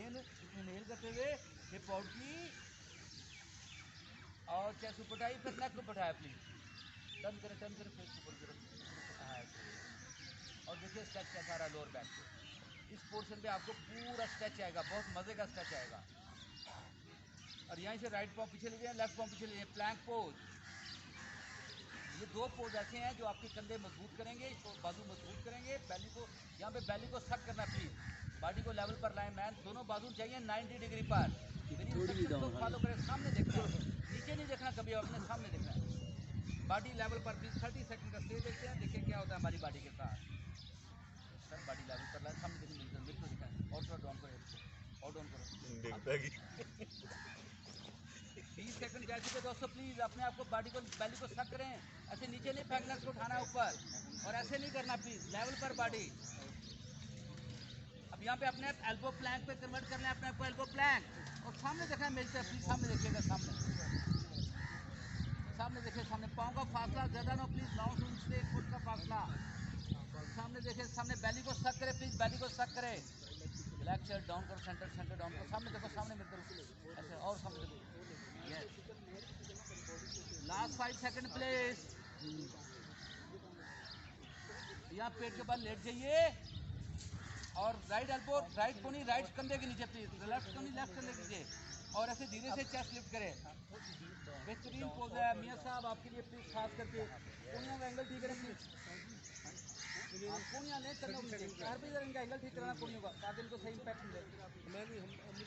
Again inhale करते हुए hip out की और चेस्ट ऊपर उठाई, फिर नेक ऊपर उठाया प्लीज, टर्न करें फेस ऊपर करें। और देखिए स्ट्रेच कैसा आ रहा है लोअर बैक से। इस पोर्शन पे आपको पूरा स्ट्रेच आएगा, बहुत मजे का स्ट्रेच आएगा। और यहीं से राइट पाँव पीछे ले जाए, लेफ्ट पाँव पीछे ले जाए, प्लैंक पोज। ये दो पोज ऐसे हैं जो आपके कंधे मजबूत करेंगे, इसको बाजू मजबूत करेंगे, बैली को यहाँ पे बैली को सक करना प्लीज, बॉडी को लेवल पर लाएं मैन, दोनों बाजू चाहिए 90 डिग्री पर। मेरी इंस्ट्रक्शन को फॉलो करें, सामने देखना है, नीचे नहीं देखना कभी, अपने सामने देखना है, बॉडी लेवल पर प्लीज। 30 सेकंड का स्टे देखते हैं, देखिए क्या होता है हमारी बॉडी के साथ। सर बॉडी लेवल पर लाए, सामने देखिए, बिल्कुल दिखाएं, और थोड़ा डाउन करें, और डाउन करो, 20 सेकंड जा चुके दोस्तों। प्लीज अपने आप को बॉडी को बैली को सक करें, ऐसे नीचे नहीं फेंकना, इसको उठाना है ऊपर, और ऐसे नहीं करना प्लीज, लेवल पर बॉडी। अब यहाँ पे अपने एल्बो प्लैंक पे कन्वर्ट कर लें अपने आप को, एल्बो प्लैंक, और सामने देखना है मेरी तरफ, प्लीज सामने देखिएगा, सामने देखिए, सामने पाँव का फासला ज़्यादा ना प्लीज, 9 इंच से 1 फुट का फासला। सामने देखिए, सामने बैली को सक करे प्लीज, बैली को सक करे, ब्लैक शर्ट डाउन करो, सेंटर डाउन करो, सामने देखो, सामने मेरे तरफ ऐसे, और सामने देखो, यस। Last 5 second please. यहाँ पेट के बाद लेट जाइए, और राइट एल्बो, राइट कोनी राइट कंधे के नीचे प्लीज, लेफ्ट कोनी लेफ्ट कंधे के नीचे, और ऐसे धीरे से चेस्ट लिफ्ट करें। बेहतरीन पोज है मियाँ साहब आपके लिए प्लीज, खास करके कोनियों का एंगल ठीक करें प्लीज, कोनियाँ ले करना, हर भी इनका एंगल ठीक कराना कोनियों का, ताकि इनको सही इम्पैक्ट मिले।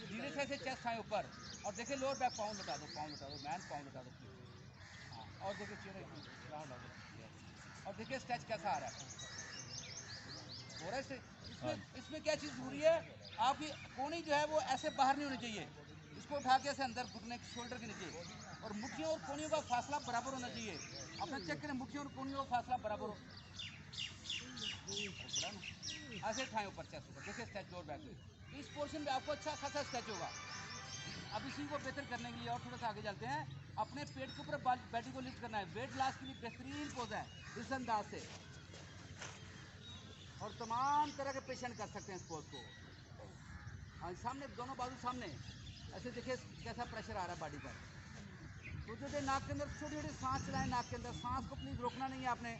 धीरे से ऐसे चेस्ट आए ऊपर, और देखिए लोअर बैक, पाँव लटा दो मैन, पाँव लटा दो प्लीज। हाँ, और देखिए चेहरे, और देखिए स्ट्रेच कैसा आ रहा है, हो रहा है। इसमें क्या चीज़ जरूरी है, आपकी कोनी जो है वो ऐसे बाहर नहीं होनी चाहिए, इसको उठा के ऐसे अंदर घुटने शोल्डर के नीचे, और मुट्ठियों और कोनियों का फासला बराबर होना चाहिए। अपना चेक करें, मुट्ठियों और कोनियों का फासला बराबर हो, ऐसे उठाएं ऊपर चेस्ट ऊपर, देखिए स्ट्रेच लोअर बैक में। इस पोर्शन में आपको अच्छा खासा स्ट्रेच होगा। अब इसी को बेहतर करने के लिए और थोड़ा सा आगे चलते हैं, अपने पेट के ऊपर बैटी को लिफ्ट करना है, वेट लॉस के लिए बेहतरीन पोज है इस अंदाज से, और तमाम तरह के पेशेंट कर सकते हैं इस पोज को। हाँ, सामने दोनों बाजू सामने, ऐसे देखिए कैसा प्रेशर आ रहा है बॉडी पर। तो जो नाक के अंदर छोटी छोटी सांस चलाएं, नाक के अंदर सांस को प्लीज रोकना नहीं है आपने।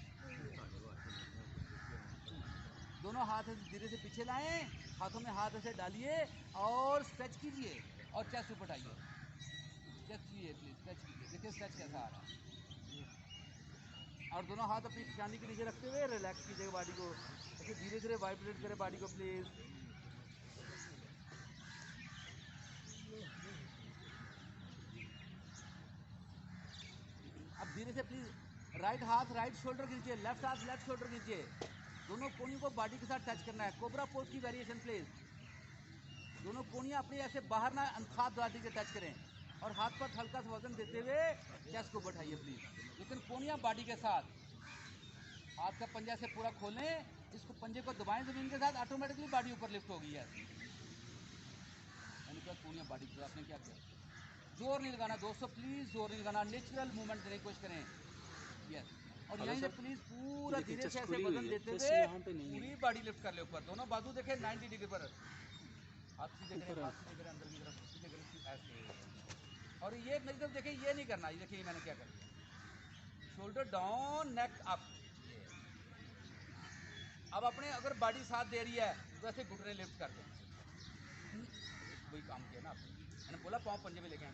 दोनों हाथ धीरे से पीछे लाएं, हाथों में हाथ ऐसे डालिए और स्ट्रेच कीजिए, और चेस्ट ऊपर उठाइए, चेस्ट कीजिए प्लीज, स्ट्रेच कीजिए, देखिए स्ट्रेच कैसा आ रहा है। और दोनों हाथ अपनी पेशानी के नीचे रखते हुए रिलैक्स कीजिएगा बॉडी को, ऐसे धीरे धीरे वाइब्रेट करें बॉडी को प्लीज। अब धीरे से प्लीज राइट हाथ राइट शोल्डर के नीचे, लेफ्ट हाथ लेफ्ट शोल्डर के नीचे, दोनों कोनियों को बॉडी के साथ टच करना है। कोबरा पोज की वेरिएशन प्लीज, दोनों कोनियां अपनी ऐसे बाहर ना हाथ बॉडी के टच करें, और हाथ पर हल्का सा वजन देते हुए चेस्ट को बैठाइए प्लीज, लेकिन कोनियां बॉडी के साथ। हाथ का पंजा से पूरा खोलें, इसको पंजे को दबाएं जमीन के साथ, ऑटोमेटिकली बॉडी ऊपर लिफ्ट होगी है। यानी क्या कोनियां बॉडी के, आपने क्या किया, जोर नहीं लगाना दोस्तों, प्लीज जोर नहीं लगाना, नेचुरल मूवमेंट देने की कोशिश करें, यस। और यहीं से प्लीज पूरा धीरे से ऐसे वजन देते हुए पूरी बॉडी लिफ्ट कर ले ऊपर, दोनों बाजू देखें 90 डिग्री पर, हाथ सीधे करें, हाथ सीधे करें, अंदर की तरफ सीधे करें ऐसे। और ये मेरी तरफ देखें, ये नहीं करना, ये देखिए मैंने क्या कर दिया, शोल्डर डाउन नेक अप। अब अपने अगर बॉडी साथ दे रही है तो ऐसे घुटने लिफ्ट कर दें, वही काम किया ना आपने, मैंने बोला पाँव पंजे में लेके आए,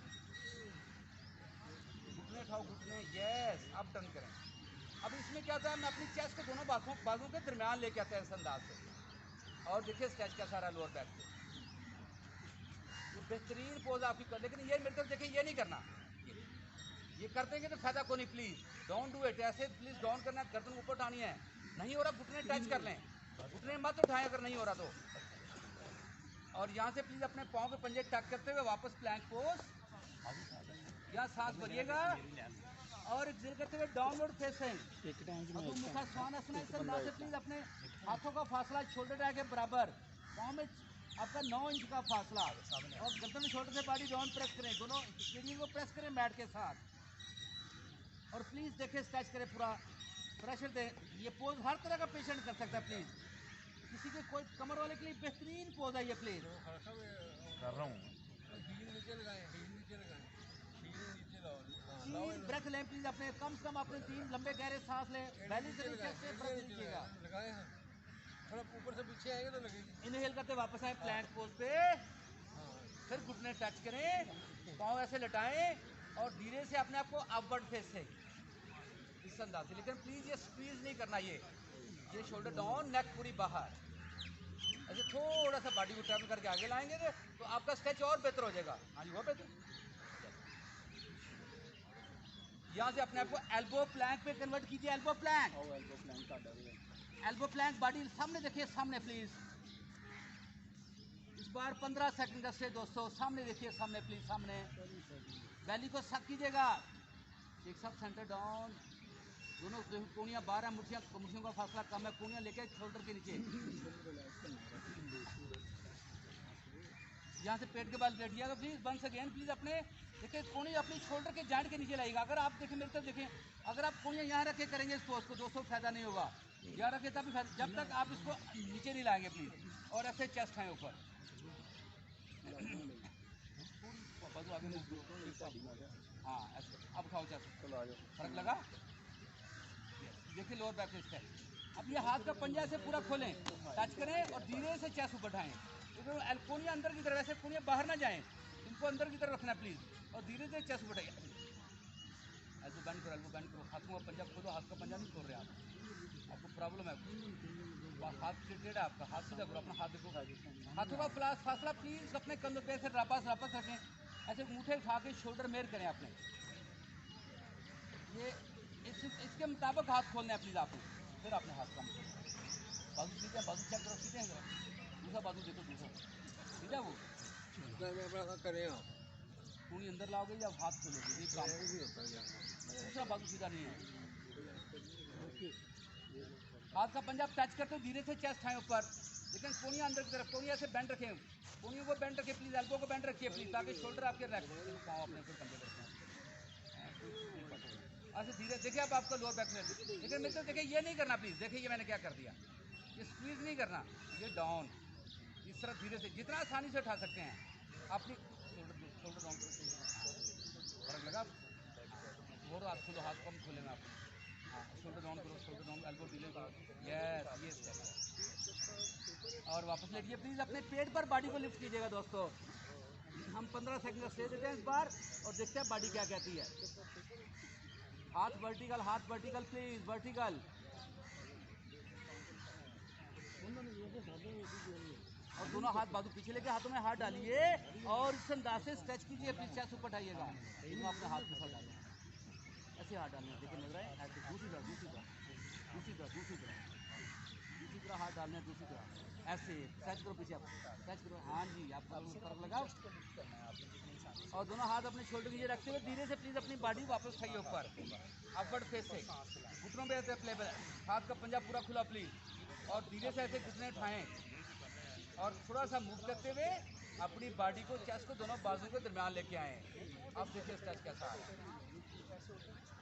घुटने उठाओ, घुटने, यस। अब टर्न करें। अब इसमें क्या होता है, मैं अपनी चेस्ट को दोनों बाजू के दरमियान लेके आता है इस अंदाज से, और देखिए स्ट्रेच कैसा रहा लोअर बैक से, ये बेहतरीन पोज आपकी कर, लेकिन ये मेरे तरफ देखिए, ये नहीं करना, ये कर देंगे तो फायदा को नहीं, प्लीज डोंट डू इट, ऐसे प्लीज डाउन करना, गर्दन ऊपर उठानी है, नहीं हो रहा घुटने टच कर लें, घुटने मत उठाएं अगर नहीं हो रहा तो, और यहाँ से प्लीज अपने पाँव के पंजे टक करते हुए वापस प्लैंक पोज, यहाँ सांस भरिएगा, और एक्सेल करते हुए डाउनवर्ड फेसिंग मुखा स्वानासन, इस अंदाज से प्लीज अपने हाथों का फासला शोल्डर टैग के बराबर, पाँव में आपका 9 इंच का फासला, और गर्दन शोल्डर से बॉडी डाउन प्रेस करें, दोनों सीढ़ी को प्रेस करें मैट के साथ, और प्लीज देखें स्ट्रेच करें, पूरा प्रेशर दें। ये पोज हर तरह का पेशेंट कर सकता है प्लीज, किसी के कोई कमर वाले के लिए बेहतरीन पोज है ये प्लीज। कर रहा हूँ। ब्रेथ लें प्लीज, अपने कम से कम अपने 3 लंबे गहरे सांस लें, बैली से नीचे से ब्रेथ लीजिएगा। थोड़ा ऊपर से पीछे आएगा तो लगेगी। इनहेल करते वापस आए प्लैंक पोज पे, फिर घुटने टच करें, पाँव ऐसे लटाएं और धीरे से अपने आप को अपवर्ड फेस से इस अंदाज से, लेकिन प्लीज ये स्क्वीज नहीं करना, ये शोल्डर डाउन, नेक पूरी बाहर, ऐसे थोड़ा सा बॉडी को ट्रैवल करके आगे लाएंगे तो आपका स्ट्रेच और बेहतर हो जाएगा। हाँ जी, वो बेहतर। यहाँ से अपने आप को एल्बो प्लैंक पे कन्वर्ट कीजिए, elbow Planck, elbow Planck, body सामने देखिए, सामने प्लीज। इस बार 15 सेकंड का स्टे दोस्तों, सामने देखिए, सामने प्लीज, सामने बैली को सक कीजिएगा, एक साथ सेंटर डाउन, दोनों कोनियां 12 मुठियों का फासला कम है, कोनियां लेके शोल्डर के नीचे, यहाँ से पेट के बल बैठिएगा प्लीज। वंस अगेन प्लीज, अपने देखिए कोनी अपनी शोल्डर के जॉइंट के नीचे लाएगा। अगर आप देखें मेरे तरफ देखें, अगर आप कोनियां यहाँ रख के करेंगे इस पोज को दोस्तों फायदा नहीं होगा, यहाँ रखे तभी फायदा, जब तक आप इसको नीचे नहीं लाएंगे प्लीज, और ऐसे चेस्ट आए ऊपर, बाजू आगे मूव, हाँ ऐसे, अब उठाओ चेस्ट, फर्क लगा? देखिए लोअर बैक रिस्ट है। अब ये हाथ का पंजा से पूरा खोलें, टच करें और धीरे से चेस्ट ऊपर उठाएं, कोनियां अंदर की तरफ, ऐसे कोनियां बाहर ना जाएं, इनको अंदर की तरफ रखना प्लीज, और धीरे से चेस्ट उठाइए, एल्बो बैंड करो, एल्बो बैंड करो, हाथों का पंजा खोलो, हाथ का पंजा नहीं खोल रहे आप, आपको प्रॉब्लम है, हाथ टेढ़ा है आपका, हाथ सीधा करो, अपना हाथ देखो, हाथों का फासला प्लीज अपने कंधों पे से वापस रखें, ऐसे अंगूठे उठा के शोल्डर मेयर करें आपने, ये इसके मुताबिक हाथ खोलने हैं प्लीज आपने, फिर आपने हाथ कम खोलना, बाजू सीधे, बाजू चेक करो, सीधे हैं, दूसरा बाजू देखो, दूसरा सीधा, वो करें पूरी अंदर लाओगे या हाथ खोलोगे, ये काम भी होता है, दूसरा बाजू सीधा नहीं है, हाथ का पंजा टच करते हो, धीरे से चेस्ट आए ऊपर, लेकिन कोनियां अंदर की तरफ, कोनियां से बैंड रखें, कोनियों को बैंड रखिए प्लीज, एल्बो को बैंड रखिए प्लीज, ताकि शोल्डर आपके पाँव अपने ऊपर कंधे करते हैं, ऐसे धीरे देखिए, अब आपका लोअर बैक में, लेकिन मित्र देखिए ये नहीं करना प्लीज, देखिए ये मैंने क्या कर दिया, ये स्क्वीज नहीं करना, ये डाउन, इस तरह धीरे से जितना आसानी से उठा सकते हैं अपनी शोल्डर डाउन, फर्क लगा? और हाथ खोलो, हाथ कम खोले में आप, हाँ शोल्डर डाउन करो, शोल्डर डाउन, एल्बो डीले करो, यस ये स्टेप, और वापस लेटिए प्लीज, अपने पेट पर बॉडी को लिफ्ट कीजिएगा दोस्तों। हम 15 सेकंड का स्टे देते हैं इस बार और देखते हैं बॉडी क्या कहती है। हाथ वर्टिकल प्लीज, वर्टिकल, और दोनों हाथ बाजू पीछे लेके हाथों में हाथ डालिए और इस अंदाज से स्ट्रेच कीजिए, प्लीज चेस्ट ऊपर उठाइएगा, इनको अपने हाथ के साथ डालिए, ऐसे हाथ डालने हैं, देखिए लग रहा है, ऐसे दूसरी तरह हाथ डालने हैं, दूसरी तरह ऐसे स्ट्रेच करो, पीछे आप स्ट्रेच करो, हाँ जी आपको फर्क लगाओ, और दोनों हाथ अपने शोल्डर के नीचे रखते हुए धीरे से प्लीज अपनी बॉडी वापस उठाइए ऊपर, अपवर्ड फेस से, घुटनों पे ऐसे प्ले, हाथ का पंजा पूरा खुला प्लीज, और धीरे से ऐसे घुटने उठाएं और थोड़ा सा मूव करते हुए अपनी बॉडी को, चेस्ट को दोनों बाजू के दरमियान लेके आए। अब देखिए स्ट्रेच कैसा आ रहा है,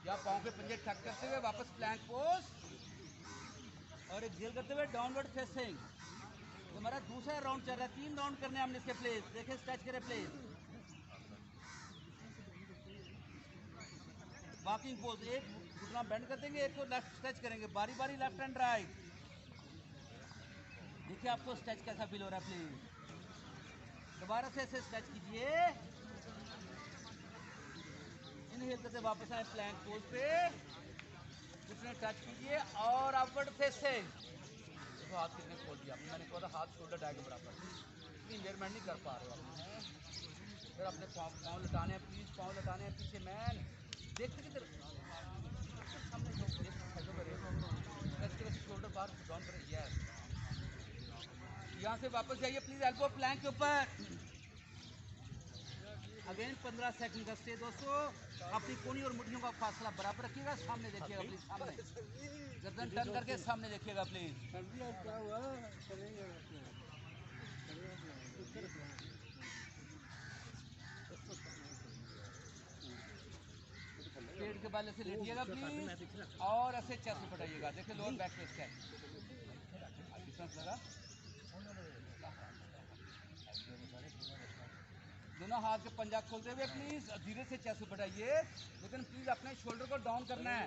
या पाँव के पंजे ठक करते हुए वापस प्लैंक पोज और एक्सेल करते हुए डाउनवर्ड फेसिंग। तो हमारा दूसरा राउंड चल रहा है, 3 राउंड करने हमने इसके प्लेस, देखिए स्ट्रेच करें प्लेस, वॉकिंग पोज, एक घुटना बेंड कर देंगे, एक को लेफ्ट स्ट्रेच करेंगे, बारी बारी लेफ्ट एंड राइट, देखिए आपको स्ट्रेच कैसा फील हो रहा है, प्लीज दोबारा से ऐसे स्ट्रेच कीजिए, इनहेल करते वापस आए प्लैंक पोज पे, घुटने टच कीजिए और अपवर्ड फेसिंग, देखो हाथ कितने खोल दिया आपने, मैंने कहा था हाथ शोल्डर डाय के बराबर, इतनी मेजरमेंट नहीं कर पा रहे हो आप, फिर अपने पाँव लटाने हैं प्लीज, पाँव लटाने हैं पीछे, मैन देखते किधर सामने शोल्डर बाहर डाउन करें, यस, यहाँ से वापस जाइए प्लीज, एल्बो प्लैंक के ऊपर, अगेन 15 सेकंड का स्टे दोस्तों, अपनी कोनी और मुट्ठियों का फासला बराबर रखिएगा, सामने देखिएगा प्लीज, सामने गर्दन टर्न करके सामने देखिएगा प्लीज, पेट के बाल ऐसे लेटिएगा प्लीज और ऐसे चेस्ट उठाइएगा, देखिए लोअर बैक ट्विस्ट है, डिफरेंस लगा। दोनों हाथ के पंजा खोलते हुए प्लीज धीरे से चेस्ट बढ़ाइए, लेकिन प्लीज अपने शोल्डर को डाउन करना है,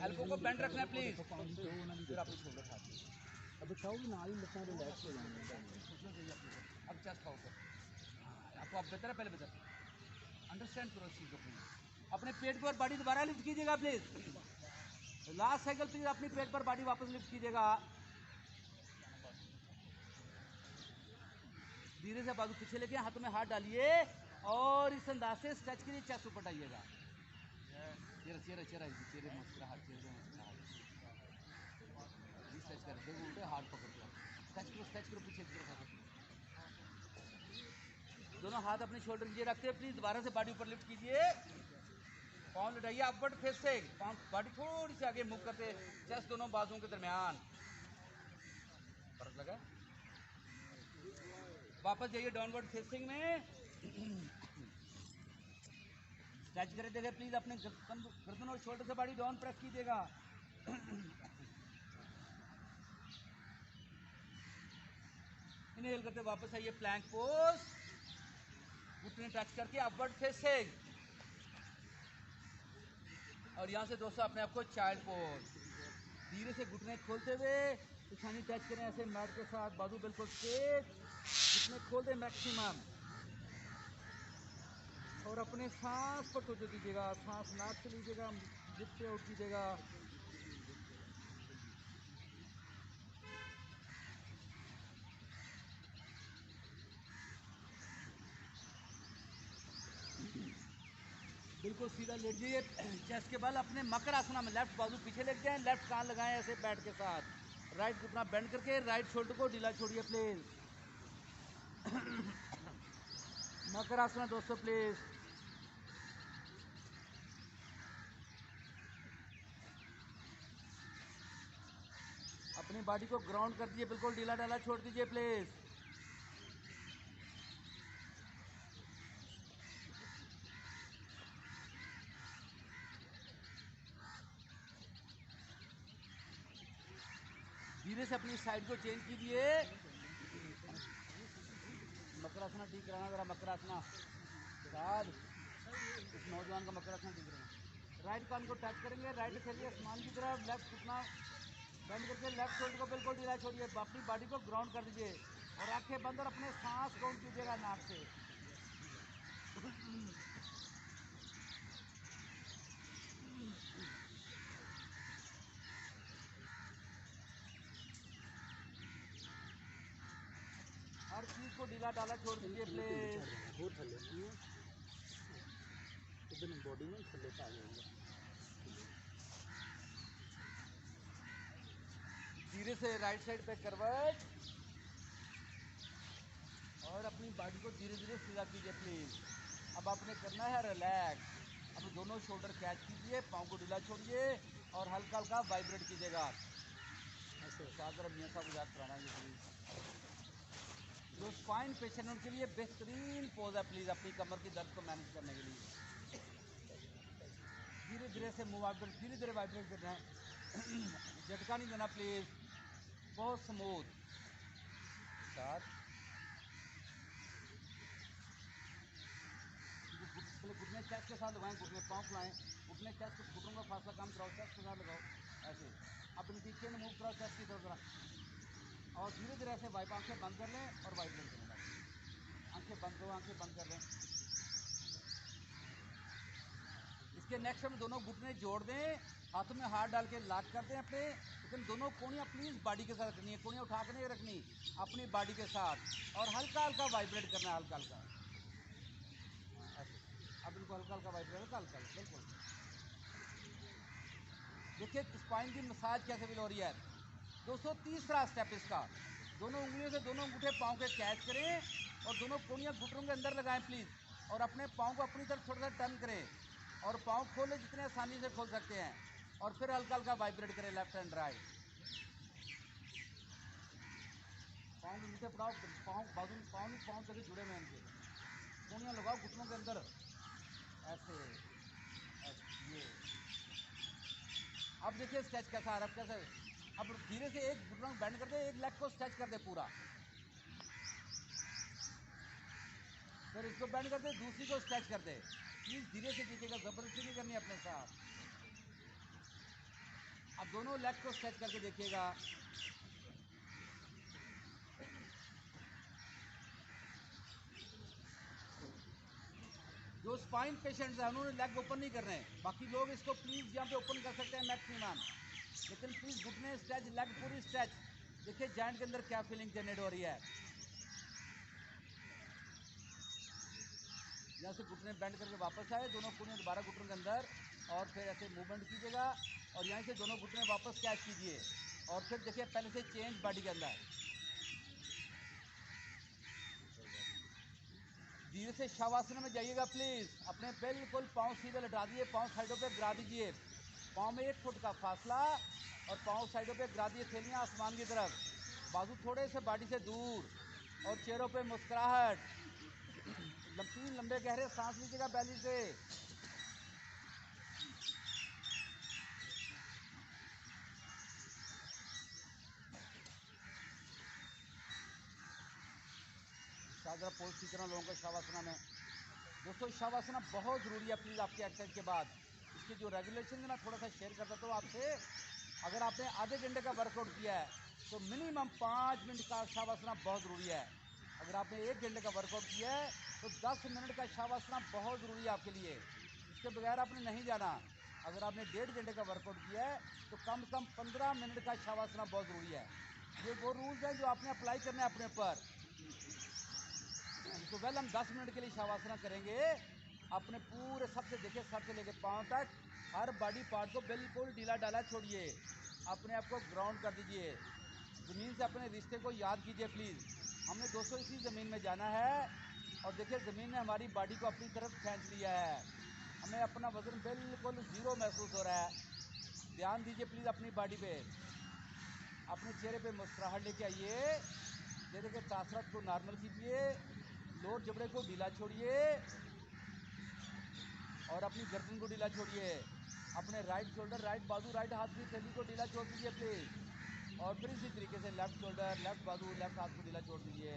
एल्बो को बेंड रखना है प्लीज। फिर अपने शोल्डर खाते अब दिखाओगे ना, लखना रिलैक्स हो जाएंगे। अब चेस्ट खाओ कर आपको, अब बेहतर है पहले बेहतर अंडरस्टैंड करो इस चीज़ को प्लीज। अपने पेट को और बॉडी दोबारा लिफ्ट कीजिएगा प्लीज, लास्ट साइकिल प्लीज अपनी पेट पर बॉडी वापस लिफ्ट कीजिएगा। धीरे से बाजू पीछे लेके हाथों में हाथ डालिए और इस अंदाज से स्ट्रेच के लिए चेस्ट ऊपर उठाइएगा। चेहरा चेहरा चेहरा चेहरे मुस्कुराहट, चेहरे मुस्कुराहट स्ट्रेच कर दो, उल्टे हाथ पकड़ के स्ट्रेच करो पीछे की तरफ। दोनों हाथ अपने शोल्डर नीचे रखते हैं प्लीज, दोबारा से बॉडी ऊपर लिफ्ट कीजिए, पाँव लटाइए अपवर्ड फेस से, पाँव बॉडी थोड़ी सी आगे मूव करते, चेस्ट दोनों बाजुओं के दरमियान। फर्क लगा? वापस जाइए डाउनवर्ड फेसिंग में, स्ट्रेच करे देखिए प्लीज, अपने गर्दन और शोल्डर से बॉडी डाउन प्रेस कीजिएगा। इनहेल करते वापस आइए प्लैंक पोज, घुटने टच करके अपवर्ड फेसिंग, और यहाँ से दोस्तों अपने आप को चाइल्ड पोज, धीरे से घुटने खोलते हुए पिछानी टच करें ऐसे मैट के साथ, बाजू बिल्कुल स्ट्रेट, घुटने खोल दें मैक्सिमम, और अपने सांस पर तवज्जो दीजिएगा, सांस नाक से लीजिएगा, लिप से आउट कीजिएगा। बिल्कुल सीधा लेट जाइए, चेस्ट के बल अपने मकर आसना में, लेफ्ट बाजू पीछे लेट जाएं, लेफ्ट कान लगाएं ऐसे बैठ के साथ, राइट घुटना बेंड करके राइट शोल्डर को ढीला छोड़िए प्लीज। मकर आसना दोस्तों प्लीज। अपनी बॉडी को ग्राउंड कर दीजिए, बिल्कुल ढीला ढाला छोड़ दीजिए प्लीज। धीरे से अपनी साइड को चेंज कीजिए, मकरासना ठीक रहना जरा, मकरासना साथ इस नौजवान का मकरासना ठीक रहना। राइट कान को टच करेंगे, राइट चलिए आसमान की तरफ, लेफ्ट घुटना बेंड करके लेफ्ट शोल्डर को बिल्कुल ढीला छोड़िए, अपनी बॉडी को ग्राउंड कर दीजिए और आंखें बंद और अपने सांस काउंट कीजिएगा नाक से। हर चीज को ढीला डाला छोड़ दीजिए प्लीज। बॉडी में थल्ले आ जाएंगे। धीरे से राइट साइड पे करवट और अपनी बॉडी को धीरे धीरे सीधा कीजिए प्लीज। अब आपने करना है रिलैक्स, अब दोनों शोल्डर कैच कीजिए, पाँव को ढीला छोड़िए और हल्का हल्का वाइब्रेट कीजिएगा। ऐसे सागर मियाँ साहब याद कराना है प्लीज। जो स्पाइन पेशेंट उनके लिए बेहतरीन पोज है प्लीज, अपनी कमर की दर्द को मैनेज करने के लिए। धीरे धीरे से मूव वाइब्रेट, धीरे धीरे वाइब्रेट करना है, झटका नहीं देना प्लीज, बहुत स्मूथ साथ। घुटने चेस्ट के साथ लगाएं, घुटने पाँव फुलाएं, घुटने चेस्ट को घुटनों का फासला कम कराओ, चेस्ट के साथ लगाओ ऐसे। अपनी पीछे मूव कराओ चेस्ट की तरफ जरा, और धीरे धीरे ऐसे वाइप, आंखें बंद कर लें और वाइब्रेट करें, आंखें बंद करो, आंखें बंद कर लें। इसके नेक्स्ट हम दोनों घुटने जोड़ दें, हाथों में हाथ डाल के लॉक कर दें अपने, लेकिन दोनों कोनियाँ प्लीज बॉडी के साथ रखनी है, कोनियाँ उठा के नहीं रखनी, अपनी बॉडी के साथ, और हल्का हल्का वाइब्रेट करना है, हल्का हल्का ऐसे। अब इनको हल्का हल्का वाइब्रेट, हल्का हल्का बिल्कुल। देखिए स्पाइन की मसाज कैसे फील हो रही है दोस्तों। तीसरा स्टेप इसका, दोनों उंगलियों से दोनों अंगूठे पाँव के कैच करें और दोनों कोनियाँ घुटनों के अंदर लगाएं प्लीज, और अपने पाँव को अपनी तरफ थोड़ा सा टर्न करें और पाँव खोलें जितने आसानी से खोल सकते हैं, और फिर हल्का हल्का वाइब्रेट करें लेफ्ट एंड राइट। पाँव के नीचे पड़ाओ, पाँव बाजू पाँव तक जुड़े हुए हैं इनके, कोनियाँ लगाओ घुटनों के अंदर ऐसे, ये। अब देखिए स्ट्रेच कैसा आ रहा है, कैसे। अब धीरे से एक घुटना बेंड कर दे, एक लेग को स्ट्रेच कर दे पूरा, फिर इसको बैंड कर दे, दूसरी को स्ट्रेच कर दे। प्लीज़ धीरे से कीजिएगा, ज़बरदस्ती नहीं करनी अपने साथ। अब दोनों लेग को स्ट्रेच करके देखिएगा। जो स्पाइन पेशेंट्स हैं उन्होंने लेग ओपन नहीं कर रहे हैं, बाकी लोग इसको प्लीज़ यहाँ पे ओपन कर सकते हैं मैक्सिमम, लेकिन प्लीज़ घुटने स्ट्रेच, लेग पूरी स्ट्रेच। देखिए जॉइंट के अंदर क्या फीलिंग जनरेट हो रही है। यहाँ से घुटने बेंड करके वापस आए, दोनों कुड़ियाँ दोबारा घुटनों के अंदर, और फिर ऐसे मूवमेंट कीजिएगा और यहाँ से दोनों घुटने वापस कैच कीजिए। और फिर देखिए पहले से चेंज बॉडी के अंदर। धीरे से शवासन में जाइएगा प्लीज़। अपने बिल्कुल पाँव सीधे लटा दिए, पाँव साइडों पे गिरा दीजिए। पाँव में 1 फुट का फासला और पाँव साइडों पे गिरा दिए, थैलियाँ आसमान की तरफ, बाजू थोड़े से बॉडी से दूर, और चेहरों पे मुस्कुराहट। 3 लंबे गहरे सांस लीजिएगा बैली से। शायद पोस्ट की तरह लोगों को शवासना में। दोस्तों शवासना बहुत ज़रूरी है प्लीज़ आपकी एक्सरसाइज के बाद। इसकी जो रेगुलेशन है मैं थोड़ा सा शेयर करता हूँ आपसे। अगर आपने आधे घंटे का वर्कआउट किया है तो मिनिमम 5 मिनट का शवासना बहुत ज़रूरी है। अगर आपने 1 घंटे का वर्कआउट किया है तो 10 मिनट का शवासना बहुत ज़रूरी है आपके लिए, इसके बगैर आपने नहीं जाना। अगर आपने 1.5 घंटे का वर्कआउट किया है तो कम से कम 15 मिनट का शवासना बहुत ज़रूरी है। ये वो रूल्स हैं जो आपने अप्लाई करने हैं अपने ऊपर। तो वेल हम 10 मिनट के लिए शवासना करेंगे। अपने पूरे सबसे देखिए, सर से लेकर पाँव तक हर बॉडी पार्ट को बिल्कुल ढीला डाला छोड़िए, अपने आप को ग्राउंड कर दीजिए, ज़मीन से अपने रिश्ते को याद कीजिए प्लीज़। हमने दोस्तों इसी ज़मीन में जाना है और देखिए ज़मीन ने हमारी बॉडी को अपनी तरफ खींच लिया है। हमें अपना वज़न बिल्कुल ज़ीरो महसूस हो रहा है। ध्यान दीजिए प्लीज़ अपनी बॉडी पे, अपने चेहरे पे मुस्कुराहट लेके आइए। चेहरे के तासरत को नॉर्मल कीजिए, लोअर जबड़े को ढीला छोड़िए और अपनी गर्दन को ढीला छोड़िए। अपने राइट शोल्डर, राइट बाजू, राइट हाथ की थैली को ढीला छोड़ दीजिए प्लीज़। और फिर इसी तरीके से लेफ्ट शोल्डर, लेफ्ट बाजू, लेफ्ट हाथ को ढीला छोड़ दीजिए।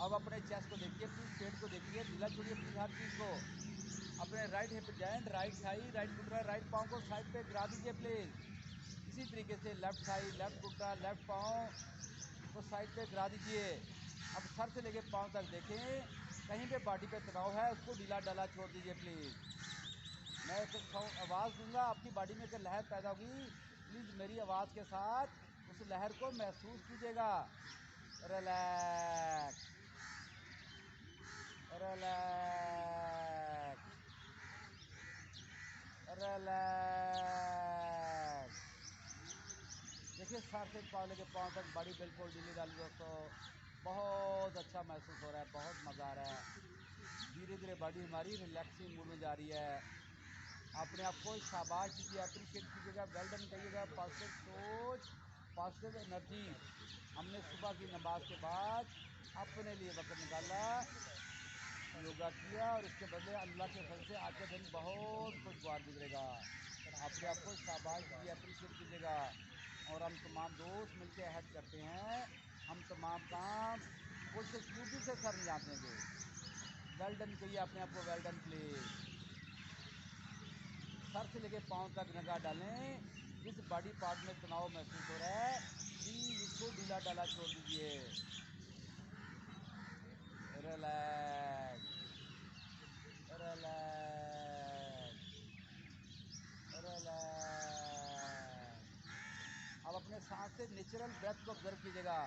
अब अपने चेस्ट को देखिए प्लीज़, पेट को देखिए, ढीला छोड़िए प्लीज़ हर चीज़ को। अपने right hip joint, right thigh, right घुटना, राइट पाँव को साइड पे गिरा दीजिए प्लीज़। इसी तरीके से लेफ्ट थाई, लेफ्ट घुटना, लेफ्ट पाँव को साइड पे गिरा दीजिए। अब सर से लेके पाँव तक देखें, कहीं पे बॉडी पे तनाव है उसको ढीला डाला छोड़ दीजिए प्लीज़। मैं एक आवाज़ दूंगा, आपकी बॉडी में एक लहर पैदा होगी, प्लीज़ मेरी आवाज़ के साथ उस लहर को महसूस कीजिएगा। Relax, relax, relax. देखिए सर से पाँव लेके पाँव तक बॉडी बिल्कुल ढीली डाली दोस्तों, बहुत अच्छा महसूस हो रहा है, बहुत मज़ा आ रहा है। धीरे धीरे बॉडी हमारी रिलैक्सिंग मूड में जा रही है। अपने आप को शाबाश दीजिए, अप्रिशिएट कीजिएगा, वेल डन कहिएगा। पॉजिटिव सोच, पॉजिटिव एनर्जी। हमने सुबह की नमाज के बाद अपने लिए वक्त निकाला, योगा किया और इसके बदले अल्लाह के फजल से आज का दिन बहुत खुशगवार गुजरेगा। अपने आप को शाबाश दीजिए, अप्रिशिएट कीजिएगा। और हम तमाम दोस्त मिलकर अहद करते हैं, हम तमाम काम कोशिश यूपी से सर नहीं आते देंगे। वेल डन कहिए अपने आप को, वेल डन प्लीज़। सर से लेके पाँव तक निगाह डालें, जिस बॉडी पार्ट में तनाव महसूस हो रहा है प्लीज़ इसको ढीला डाला छोड़ दीजिए। Relax, relax, relax. अब अपने सांस से नेचुरल ब्रेथ को ऑब्जर्व कीजिएगा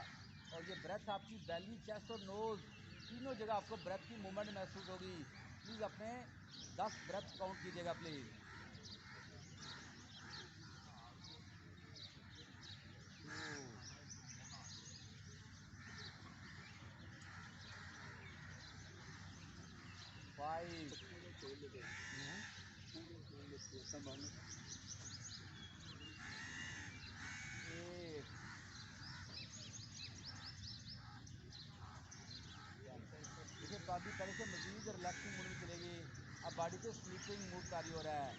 और ये ब्रेथ आपकी बेली, चेस्ट और नोज़ तीनों जगह आपको ब्रेथ की मूवमेंट महसूस होगी। प्लीज़ अपने 10 ब्रेथ काउंट कीजिएगा प्लीज़। 5, 8, देखिए बॉडी पहले से मजीद रिलैक्सिंग मूड में चलेगी। अब बॉडी पे स्लीपिंग मूड तारी हो रहा है।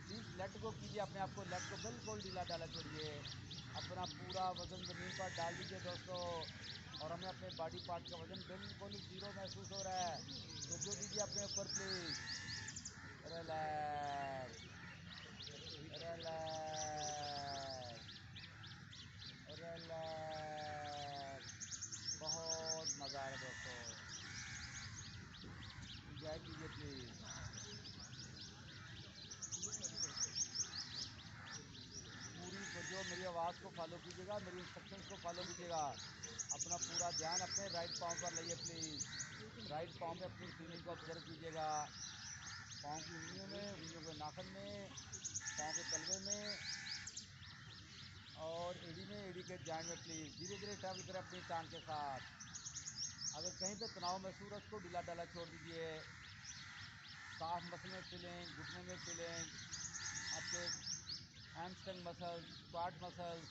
प्लीज़ लेट गो कीजिए अपने आप को, लेट को बिल्कुल ढीला डाला छोड़िए। अपना पूरा वजन ज़मीन पर डाल दीजिए दोस्तों। और हमें अपने बॉडी पार्ट का वजन बिल्कुल जीरो महसूस हो रहा है। तो जो दीजिए अपने ऊपर प्लीज, रिलैक्स रिलैक्स रिलैक्स। बहुत मज़ा आ रहा है दोस्तों, इंजॉय कीजिए प्लीज़। पूरी जो मेरी आवाज़ को फॉलो कीजिएगा, मेरी इंस्ट्रक्शंस को फॉलो कीजिएगा। अपना पूरा ध्यान अपने राइट पाँव पर लाइए प्लीज़। राइट पाँव में अपनी फीलिंग को ऑब्जर्व कीजिएगा। पाँव की उंगलियों में, उंगलियों के नाखन में, पाँव के तलवे में और एड़ी में, एड़ी के जॉइंट में प्लीज़ धीरे धीरे ट्रैवल करें अपनी टांग के साथ। अगर कहीं पे तनाव महसूस हो उसको ढीला ढाला छोड़ दीजिए। काफ मसल में फीलिंग, घुटने में फीलिंग, आपके hamstring muscles, quad muscles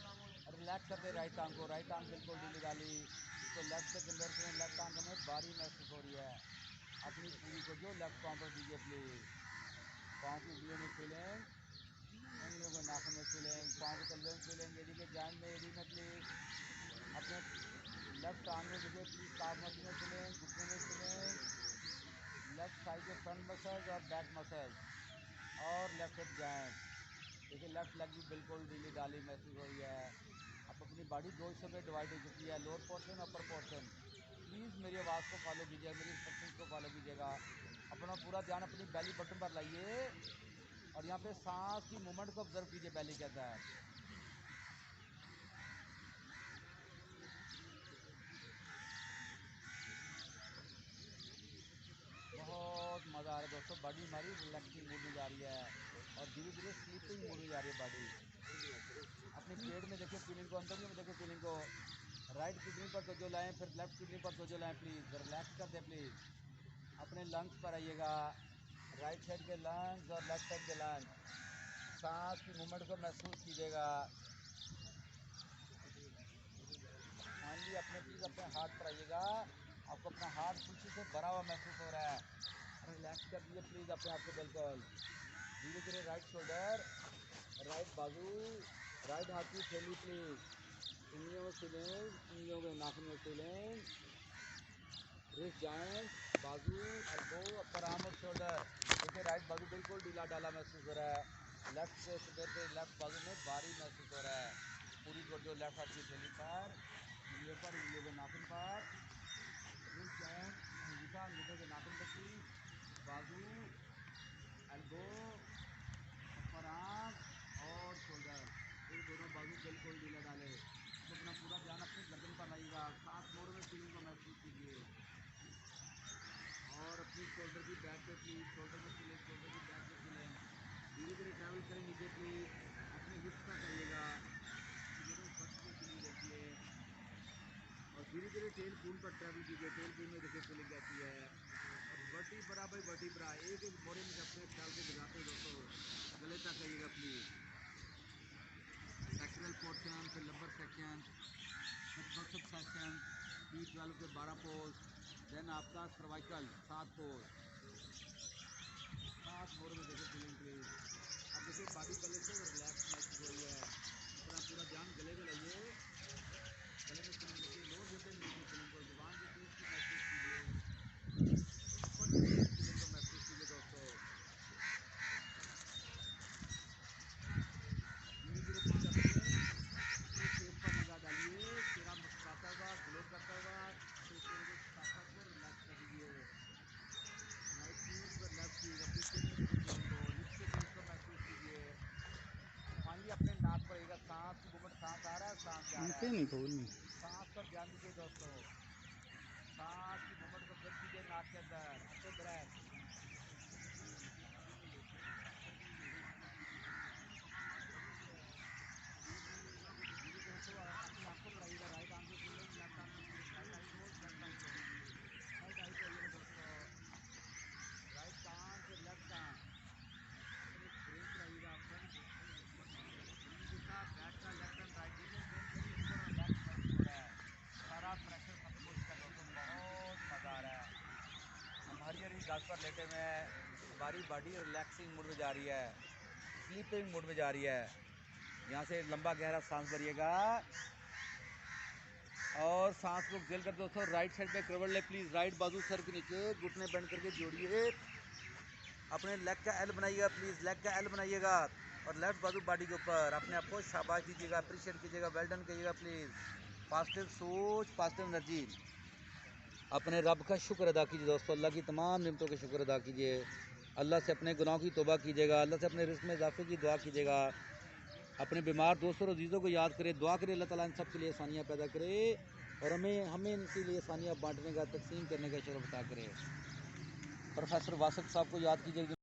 relax कर दे। राइट आर्म को, राइट आर्म बिल्कुल ढीली डाली, इसको लेफ्ट से कंपेयर करें। लेफ्ट आर्म हमें भारी महसूस हो रही है। अपनी पूरी को जो लेफ्ट पाँव पर दीजिए प्लीज़। पाँव की उंगलियों में फीलिंग, उंगलियों के नाखून में फीलिंग, पाँव के तलवे में फीलिंग, एड़ी के जॉइंट में, एड़ी में प्लीज़। अपने लेफ्ट आर्म में देखिए प्लीज़, काफ मसल में फीलिंग, घुटने में फीलिंग, लेफ्ट साइड के फ्रंट मसल्स और बैक मसल्स और लेफ्ट हिप जॉइंट। देखिए लेफ्ट लेग भी बिल्कुल ढीली डाली महसूस हो रही है। अब अपनी बॉडी दो हिस्सों में डिवाइड हो चुकी है, lower portion, upper portion. Please मेरी आवाज़ को फॉलो कीजिएगा, मेरी इंस्ट्रक्शंस को फॉलो कीजिएगा। अपना पूरा ध्यान अपनी बेली बटन पर लाइए और यहाँ पे सांस की मूवमेंट को ऑब्जर्व कीजिए बेली के अंदर। बहुत मज़ा आ रहा है दोस्तों, बॉडी हमारी रिलैक्सिंग मूड में जा रही है और धीरे धीरे स्लीपिंग मूड में जा रही है बॉडी। अपने पेट में देखिए फीलिंग को, अंदर में देखिए फीलिंग को। राइट किडनी पर तवज्जो लाएं, फिर लेफ्ट किडनी पर तवज्जो लाएं प्लीज़। रिलैक्स कर दें प्लीज़। अपने लंग्स पर आइएगा, राइट साइड के लंग्स और लेफ्ट साइड के लंग्स। सांस की मूवमेंट को महसूस कीजिएगा। फाइनली अपने प्लीज़ अपने हार्ट पर आइएगा। आपको अपना हार्ट खुशी से भरा हुआ महसूस हो रहा है। रिलैक्स कर दीजिए प्लीज़ अपने आप को बिल्कुल। धीरे धीरे राइट शोल्डर, राइट बाजू, राइट हाथ की थैली प्लीज़। उंगलियों में फीलिंग, उंगलियों के नाखून में फीलिंग, रिस्ट जॉइंट, बाजू, एल्बो, अपर आर्म और शोल्डर। देखिए राइट बाजू बिल्कुल ढीला डाला महसूस हो रहा है। लेफ्ट से लेफ्ट बाजू में भारी महसूस हो रहा है। पूरी जो लेफ्ट हाथ की थैली पर, उंगलियों पर, उंगलियों के नाखून पर, रिस्ट जॉइंट, अंगूठा, अंगूठे के नाखून तक की, बाजू, एल्बो, अपर आर्म और शोल्डर। फिर दोनों बाजू बिल्कुल ढीला डालें। तो अपना पूरा ध्यान अपनी गर्दन पर लाइएगा। सांस मोड़ में फीलिंग को महसूस कीजिए और अपनी शोल्डर की बैक पे प्लीज, शोल्डर में फीलिंग, शोल्डर की बैक पे फीलिंग। धीरे धीरे ट्रैवल करें नीचे प्लीज। अपने हिप्स तक आइएगा, दोनों फर्स्ट पे फीलिंग देखिए और धीरे धीरे टेल पूल पर ट्रैवल कीजिए। टेल पूल में देखिए फीलिंग कैसी है। और वर्टिब्रा बाई वर्टिब्रा एक एक मोड़े में अपने ख्याल को गुजारते हैं दोस्तों। गले तक आइएगा प्लीज। सेक्टरल पोर्शन, फिर लंबर सेक्शन, फिर ट्राइसेप सेक्शन, T12 के 12 पोज, देन आपका सर्वाइकल 7 पोज। 7 मोड़ में देखिए फीलिंग प्लीज। अब देखिए बॉडी गले से रिलैक्स महसूस हो रही है। अपना पूरा ध्यान गले में लाइए, गले में फीलिंग देखिए, लोअर जिब्बे में देखिए फीलिंग को, जुबान के टेस्ट को महसूस कीजिए, ऊपर जिब्बे की फीलिंग को महसूस कीजिए दोस्तों। धीरे धीरे प्लीज अपने फेस पर निगाह डालिए, चेहरा मुस्कुराता हुआ, ग्लो करता हुआ। अपने चेहरे के साथ को रिलैक्स कर दीजिए। राइट चीज पर लेफ्ट चीज, अपनी चिन में देखिए फीलिंग को, लिप्स के टेस्ट को महसूस कीजिए। फाइनली अपने नाक पर आइएगा। सांस की मूवमेंट, सांस आ रहा है, सांस जा रहा है। सांस पर ध्यान दीजिए दोस्तों। सांस की मूवमेंट को ऑब्जर्व कीजिए नाक के अंदर। अपने ब्रेथ धीरे धीरे से अपनी आंखों पर आइएगा। राइट आर्म की फीलिंग, लेफ्ट आर्म की feeling, right I close, left I close. Right I पे आइएगा दोस्तों। राइट कान फिर लेफ्ट कान, अपने ब्रेन पर आइएगा। फ्रंट का, बैक का, लेफ्ट एंड राइट देखिए ब्रेन कितनी बिल्कुल रिलैक्स महसूस हो रहा है। सारा प्रेशर खत्म हो चुका है दोस्तों, बहुत मज़ा आ रहा है। हम हरी हरी घास पर लेटे हुए हैं, हमारी बॉडी रिलैक्सिंग मूड में जा रही है, स्लीपिंग मूड में जा रही है। यहाँ से लंबा गहरा सांस भरिएगा और और सांस को एक्सेल कर दोस्तों। राइट साइड पे करवट ले प्लीज़, राइट बाजू सर के नीचे, घुटने बेंड करके जोड़िए। अपने लेग का एल बनाइएगा प्लीज़, लेग का एल बनाइएगा। और लेफ्ट बाजू बॉडी के ऊपर अपने आप को शाबाश दीजिएगा, अप्रिशिएट कीजिएगा, वेल डन कीजिएगा प्लीज़। पॉजिटिव सोच, पॉजिटिव एनर्जी। अपने रब का शुक्र अदा कीजिए दोस्तों, अल्लाह की तमाम नियमतों के शुक्र अदा कीजिए। अल्लाह से अपने गुनाहों की तौबा कीजिएगा, अल्लाह से अपने रिस्क में इजाफे की दुआ कीजिएगा। अपने बीमार दोस्तों और अजीज़ों को याद करें, दुआ करें अल्लाह ताला इन सब के लिए आसानियाँ पैदा करे और हमें इनके लिए आसानियाँ बांटने का, तकसीम करने का शरफ अता करे। प्रोफेसर वासक साहब को याद कीजिए।